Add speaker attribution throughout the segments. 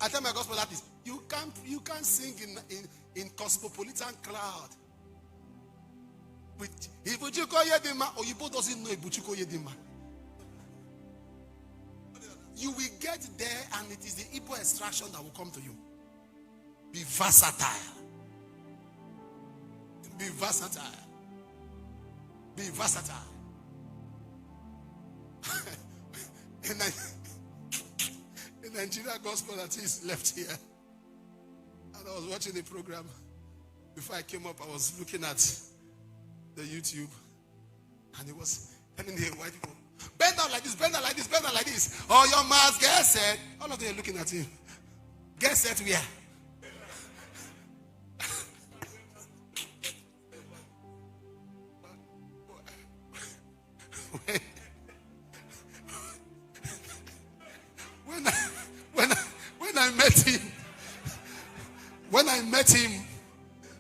Speaker 1: I tell my gospel artists, you can't sing in cosmopolitan crowd. With Ibuchuko Yedima, or Ibo doesn't know Ibuchuko Yedima. You will get there, and it is the Igbo extraction that will come to you. Be versatile. Be versatile. Be versatile. In Nigeria gospel artist left here, and I was watching the program. Before I came up, I was looking at the YouTube, and it was telling the white people, bend down like this, bend down like this, bend down like this. All your mouths, get set. All of them are looking at him. Get set where?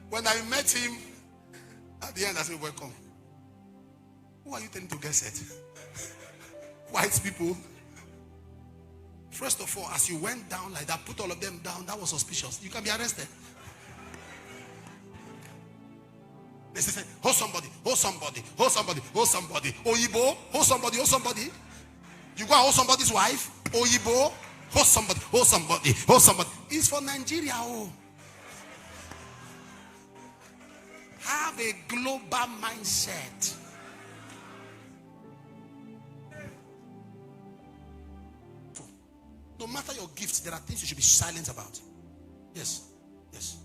Speaker 1: When I met him, at the end I said, welcome. Who are you telling to get set? White people. First of all, as you went down like that, put all of them down, that was suspicious. You can be arrested. They say, hold somebody, hold somebody, hold somebody, hold somebody. Oyibo, hold somebody, hold somebody. You go and hold somebody's wife. Oyibo, hold somebody, hold somebody, hold somebody. It's for Nigeria. Oh. Have a global mindset. No matter your gifts, there are things you should be silent about. Yes. Yes.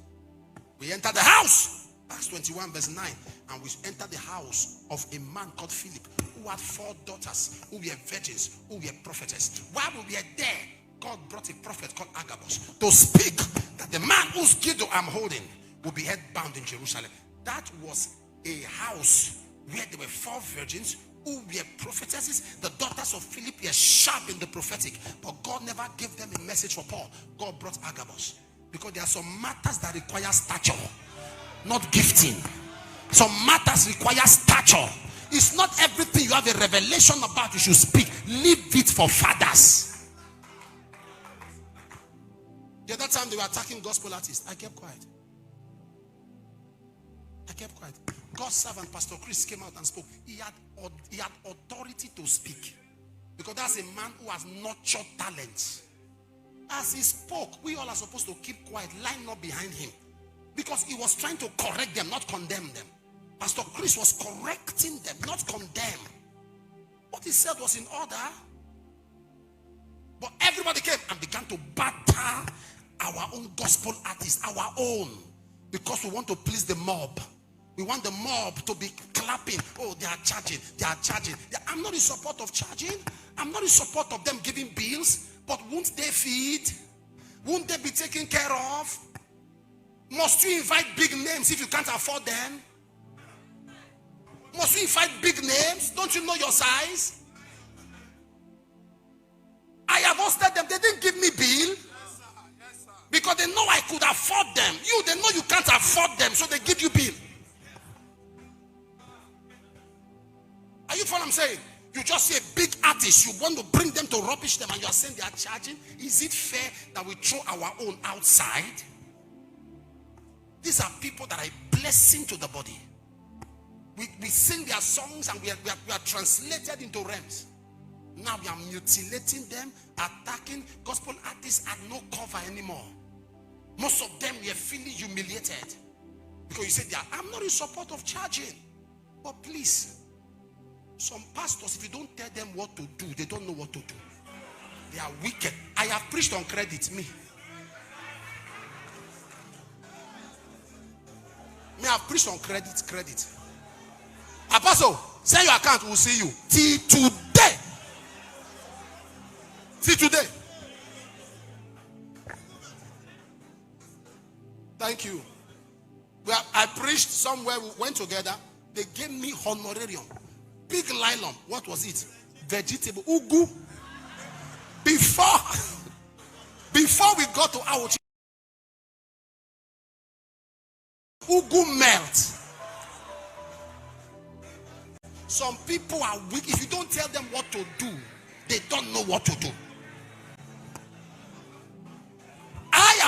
Speaker 1: We enter the house. Acts 21 verse 9. And we entered the house of a man called Philip, who had 4 daughters, who were virgins, who were prophetess. While we were there, God brought a prophet called Agabus to speak that the man whose kiddo I'm holding will be head-bound in Jerusalem. That was a house where there were 4 virgins who were prophetesses. The daughters of Philip were sharp in the prophetic, but God never gave them a message for Paul. God brought Agabus because there are some matters that require stature, not gifting. Some matters require stature. It's not everything you have a revelation about you should speak. Leave it for fathers. The other time they were attacking gospel artists, I kept quiet. I kept quiet. God's servant, Pastor Chris, came out and spoke. He had authority to speak. Because that's a man who has nurtured talents. As he spoke, we all are supposed to keep quiet, line up behind him. Because he was trying to correct them, not condemn them. Pastor Chris was correcting them, not condemn. What he said was in order. But everybody came and began to batter our own gospel artists, our own. Because we want to please the mob. We want the mob to be clapping. Oh, they are charging. They are charging. I'm not in support of charging. I'm not in support of them giving bills. But won't they feed? Won't they be taken care of? Must you invite big names if you can't afford them? Must you invite big names? Don't you know your size? I have hosted them. They didn't give me bill. Because they know I could afford them. You, they know you can't afford them, so they give you bill. Are you following what I'm saying? You just see a big artist, you want to bring them to rubbish them, and you are saying they are charging. Is it fair that we throw our own outside? These are people that are a blessing to the body. We sing their songs and we are translated into realms. Now we are mutilating them, attacking. Gospel artists are no cover anymore. Most of them were feeling humiliated. Because you said, I'm not in support of charging. But please, some pastors, if you don't tell them what to do, they don't know what to do. They are wicked. I have preached on credit, me. Me, I have preached on credit. Apostle, send your account, we'll see you. Till today. See today. Thank you. Well, I preached somewhere, we went together. They gave me honorarium. Big nylon. What was it? Vegetable. Ugu. Before we got to our Ugu melt. Some people are weak. If you don't tell them what to do, they don't know what to do.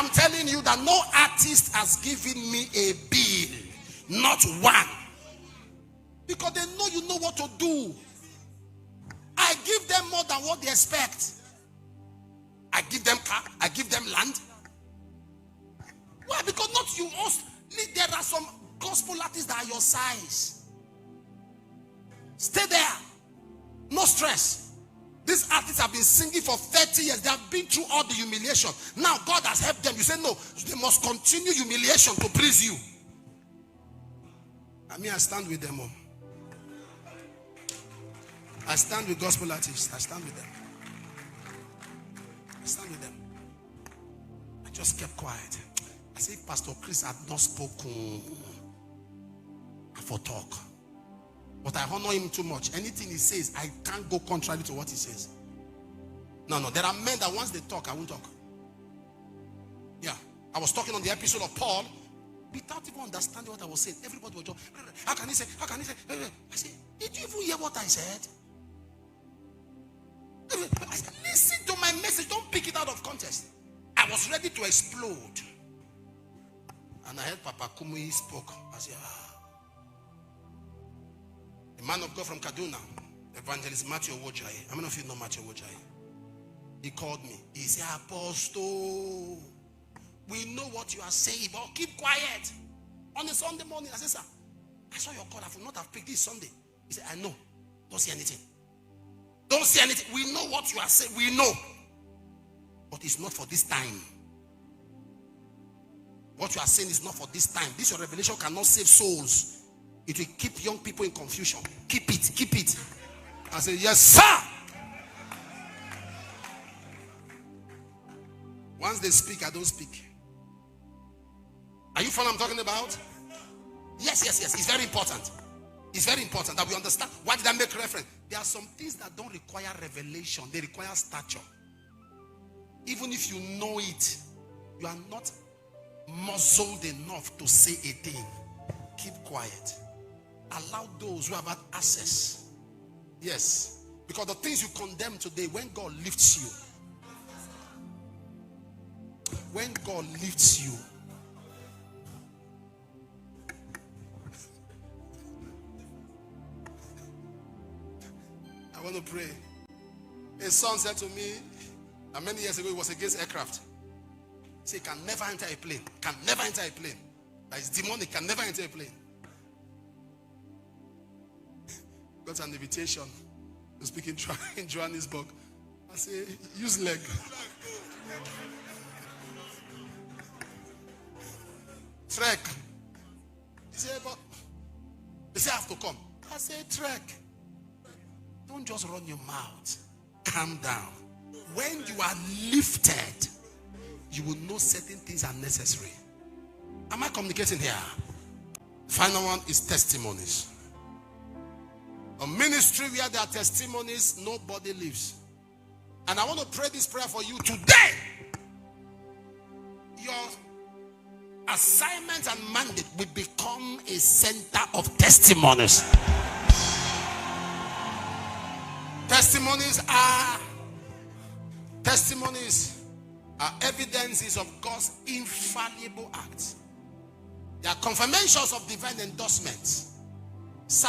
Speaker 1: am telling you that no artist has given me a bill. Not one. Because they know you know what to do. I give them more than what they expect. I give them car. I give them land. Why? Because not you. There are some gospel artists that are your size. Stay there. No stress. These artists have been singing for 30 years. They have been through all the humiliation. Now God has helped them. You say no. They must continue humiliation to please you. I stand with them. I stand with gospel artists. I stand with them. I stand with them. I just kept quiet. I said, if Pastor Chris had not spoken, I for talk. But I honor him too much. Anything he says, I can't go contrary to what he says. No. There are men that once they talk, I won't talk. Yeah. I was talking on the episode of Paul without even understanding what I was saying. Everybody was just, how can he say? How can he say? I said, did you even hear what I said? I said, listen to my message. Don't pick it out of context. I was ready to explode. And I heard Papa Kumuyi spoke. I said, a man of God from Kaduna, Evangelist Matthew Wojaye. How many of you know Matthew Wojaye? He called me. He said, Apostle, we know what you are saying, but keep quiet. On a Sunday morning, I said, sir, I saw your call. I would not have picked this Sunday. He said, I know. Don't say anything. Don't say anything. We know what you are saying. We know. But it's not for this time. What you are saying is not for this time. This your revelation cannot save souls. It will keep young people in confusion. Keep it. Keep it. I said, yes, sir. Once they speak, I don't speak. Are you following what I'm talking about? Yes. It's very important. It's very important that we understand. Why did I make reference? There are some things that don't require revelation. They require stature. Even if you know it, you are not muzzled enough to say a thing. Keep quiet. Allow those who have had access. Yes. Because the things you condemn today, when God lifts you, I want to pray. A son said to me, and many years ago it was against aircraft. He said, can never enter a plane. Can never enter a plane. That is demonic, can never enter a plane. Got an invitation to speak in Johannesburg. I say, use leg. Trek. He said, but they say I have to come. I say, trek. Don't just run your mouth. Calm down. When you are lifted, you will know certain things are necessary. Am I communicating here? Final one is testimonies. A ministry where there are testimonies, nobody lives. And I want to pray this prayer for you today. Your assignment and mandate will become a center of testimonies. Testimonies are evidences of God's infallible acts. They are confirmations of divine endorsements. Sir,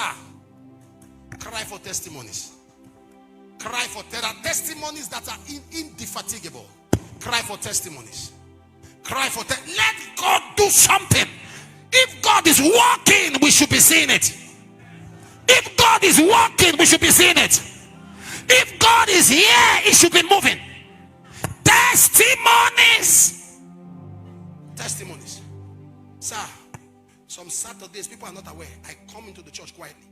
Speaker 1: cry for testimonies. Cry for there are testimonies that are indefatigable. Cry for testimonies. Cry for let God do something. If God is working, we should be seeing it. If God is working, we should be seeing it. If God is here, it should be moving. Testimonies. Testimonies. Sir, some Saturdays people are not aware. I come into the church quietly,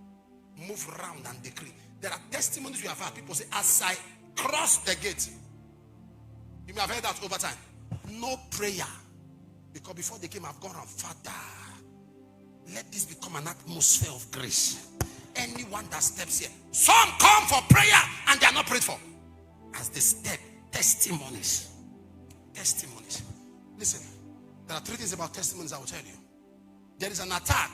Speaker 1: move around and decree. There are testimonies we have had. People say, as I cross the gate, you may have heard that over time. No prayer. Because before they came, I've gone around, Father, let this become an atmosphere of grace. Anyone that steps here, some come for prayer and they are not prayed for. As they step, testimonies. Testimonies. Listen, there are three things about testimonies I will tell you. There is an attack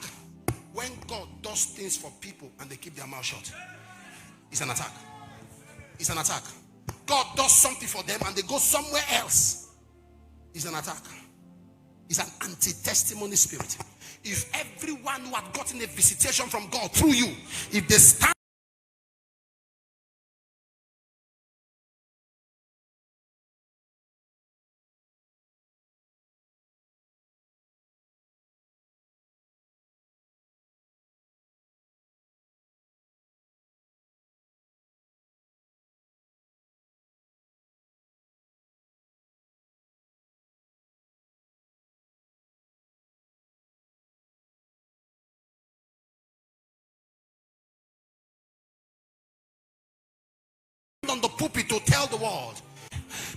Speaker 1: when God does things for people and they keep their mouth shut. It's an attack. It's an attack. God does something for them and they go somewhere else. It's an attack. It's an anti-testimony spirit. If everyone who had gotten a visitation from God through you, if they stand on the pulpit to tell the world,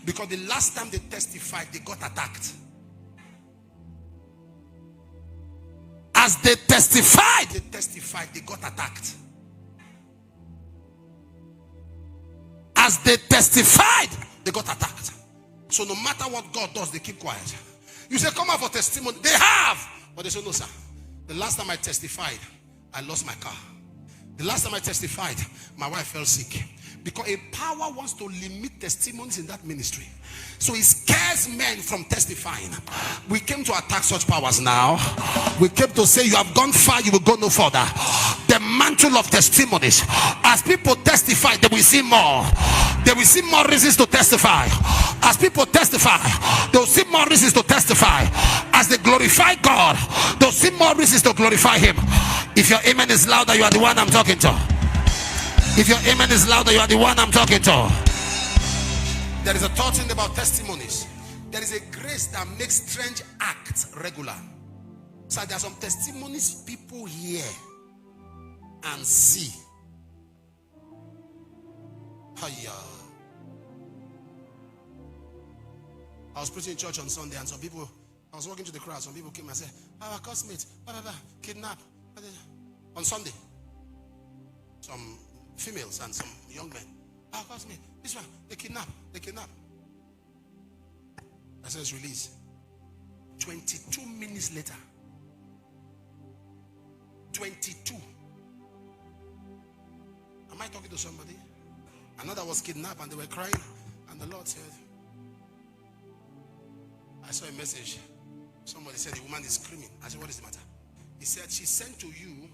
Speaker 1: because the last time they testified, they got attacked. As they testified, they got attacked. As they testified, they got attacked. So no matter what God does, they keep quiet. You say, come out for testimony. They have. But they say, no, sir. The last time I testified, I lost my car. The last time I testified, my wife fell sick. Because a power wants to limit testimonies in that ministry. So it scares men from testifying. We came to attack such powers now. We came to say, you have gone far, you will go no further. The mantle of testimonies. As people testify, they will see more. They will see more reasons to testify. As people testify, they will see more reasons to testify. As they glorify God, they will see more reasons to glorify Him. If your amen is louder, you are the one I'm talking to. If your amen is louder, you are the one I'm talking to. There is a third thing about testimonies. There is a grace that makes strange acts regular. So there are some testimonies people hear and see. Hiya. I was preaching in church on Sunday, and some people, I was walking to the crowd, some people came and said, our classmate, kidnapped. On Sunday. Some females and some young men. Our classmate, this one, they kidnap. I said, it's released. 22 minutes later. 22. Am I talking to somebody? Another was kidnapped and they were crying. And the Lord said, I saw a message. Somebody said the woman is screaming. I said, what is the matter? He said, she sent to you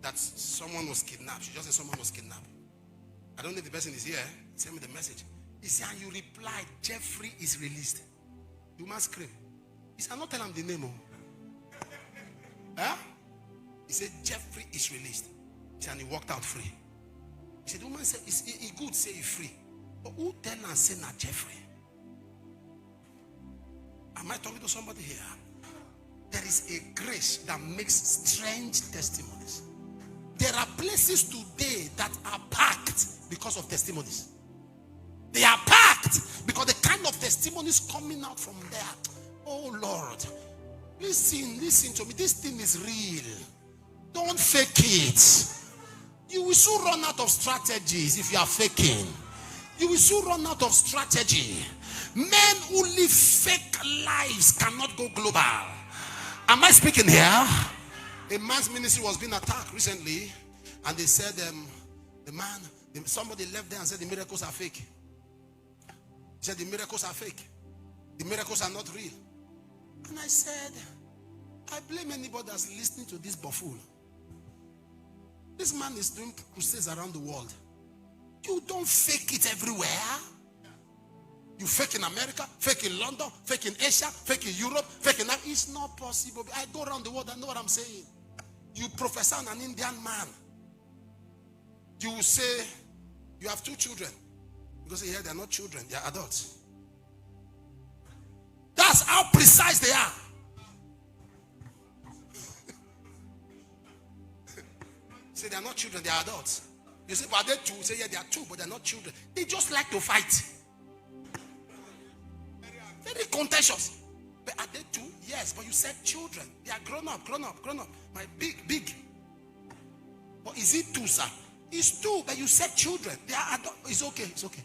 Speaker 1: that someone was kidnapped. She just said someone was kidnapped. I don't know if the person is here. He sent me the message. He said, and you replied, Jeffrey is released. The woman screamed. He said, I'm not telling him the name. Huh? He said, Jeffrey is released. He said, and he walked out free. He said, the woman said, he good say he's free. But who tell and say not Jeffrey? Am I talking to somebody here? There is a grace that makes strange testimonies. There are places today that are packed because of testimonies. They are packed because the kind of testimonies coming out from there. Oh Lord, listen to me. This thing is real. Don't fake it. You will soon run out of strategies if you are faking. You will soon run out of strategy. Men who live fake lives cannot go global. Am I speaking here? A man's ministry was being attacked recently, and they said somebody left there and said the miracles are fake. He said the miracles are fake. The miracles are not real. And I said, I blame anybody that's listening to this buffoon. This man is doing crusades around the world. You don't fake it everywhere. You fake in America, fake in London, fake in Asia, fake in Europe, fake in... It's not possible. I go around the world, I know what I'm saying. You prophesy on an Indian man. You will say, you have 2 children. Because here they are not children, they are adults. That's how precise they are. Say they are not children, they are adults. You say, but are they 2? Say, yeah, they are 2, but they are not children. They just like to fight. Very contentious. But are they 2? Yes, but you said children. They are grown up. My big. But is it 2, sir? It's 2, but you said children. They are adult. It's okay.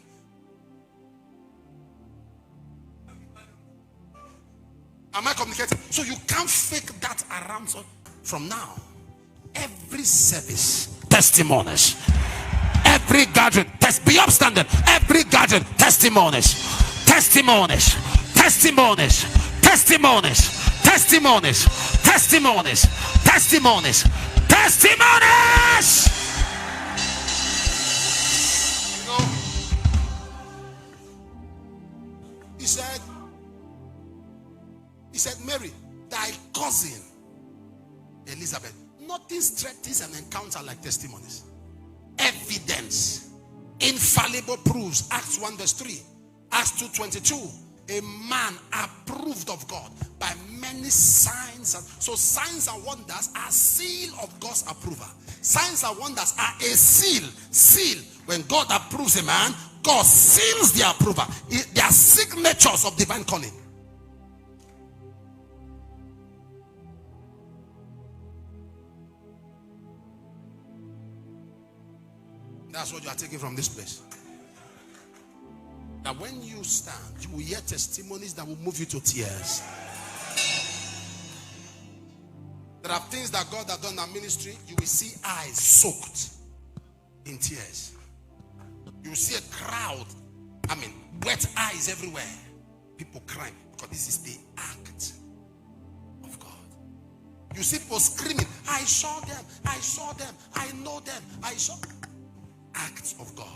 Speaker 1: Am I communicating? So you can't fake that around. So from now, every service, testimonies. Every gathering, be upstanding. Every gathering, testimonies. testimonies, testimonies, testimonies, testimonies, testimonies, testimonies. You know, he said, Mary, thy cousin Elizabeth, nothing threatens an encounter like testimonies. Evidence, infallible proofs. Acts 1 verse 3, Acts 2:22. A man approved of God by many signs. So signs and wonders are seal of God's approval. Signs and wonders are a seal. When God approves a man, God seals the approval. They are signatures of divine calling. That's what you are taking from this place. That when you stand, you will hear testimonies that will move you to tears. There are things that God has done in our ministry. You will see eyes soaked in tears. You will see a crowd, wet eyes everywhere. People crying because this is the act of God. You see people screaming, I saw them, I saw them, I know them, I saw. Acts of God.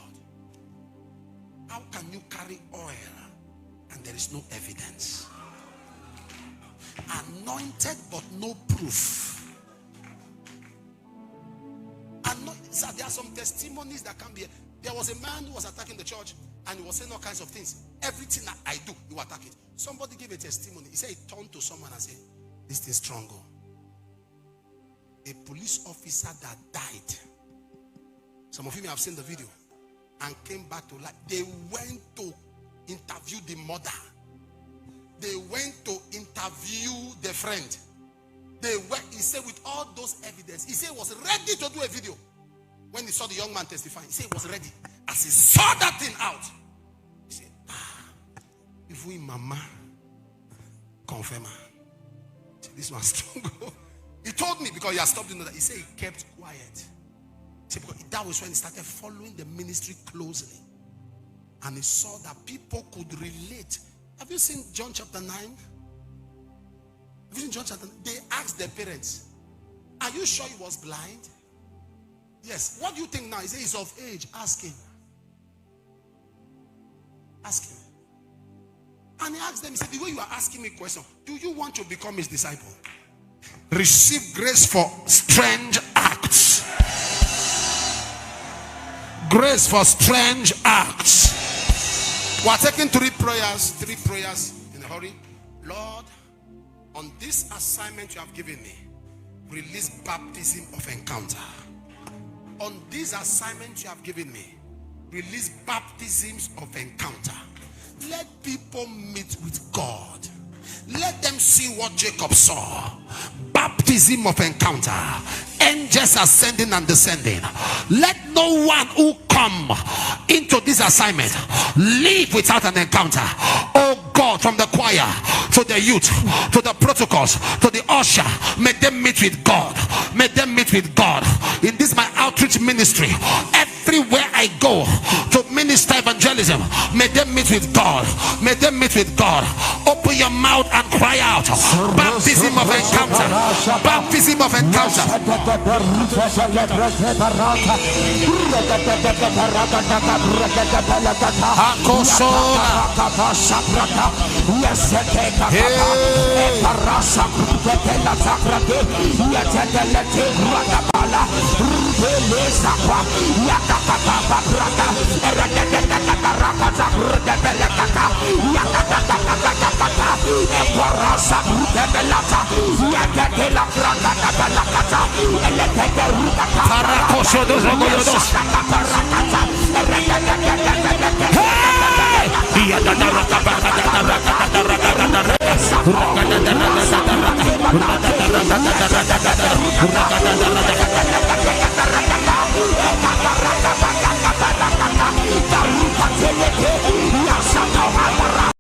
Speaker 1: How can you carry oil and there is no evidence? Anointed but no proof. Sir, there are some testimonies that can be. There was a man who was attacking the church and he was saying all kinds of things. Everything that I do, he will attack it. Somebody gave a testimony. He said he turned to someone and said, this thing is strong. A police officer that died. Some of you may have seen the video. And came back to life. They went to interview the mother. They went to interview the friend. He said with all those evidence, he said he was ready to do a video. When he saw the young man testifying, he said he was ready. As he saw that thing out, he said, if we mama confirm, this one's strong. He told me because he had stopped doing that. He said he kept quiet. Because that was when he started following the ministry closely. And he saw that people could relate. Have you seen John chapter 9? Have you seen John chapter 9? They asked their parents, are you sure he was blind? Yes. What do you think now? He said he's of age. Ask him. Ask him. And he asked them, he said, the way you are asking me a question, do you want to become his disciple? Receive grace for strange acts. Grace for strange acts. We are taking three prayers in a hurry. Lord, on this assignment you have given me, release baptism of encounter. On this assignment you have given me, release baptisms of encounter. Let people meet with God. Let them see what Jacob saw. Baptism of encounter. Angels ascending and descending. Let no one who come into this assignment leave without an encounter. Oh God, from the choir to the youth, to the protocols, to the usher, may them meet with God. May them meet with God. In this my outreach ministry, everywhere I go to minister evangelism, may them meet with God. May them meet with God. Open your mouth and cry out. Baptism of encounter. Baptism of encounter. Hey!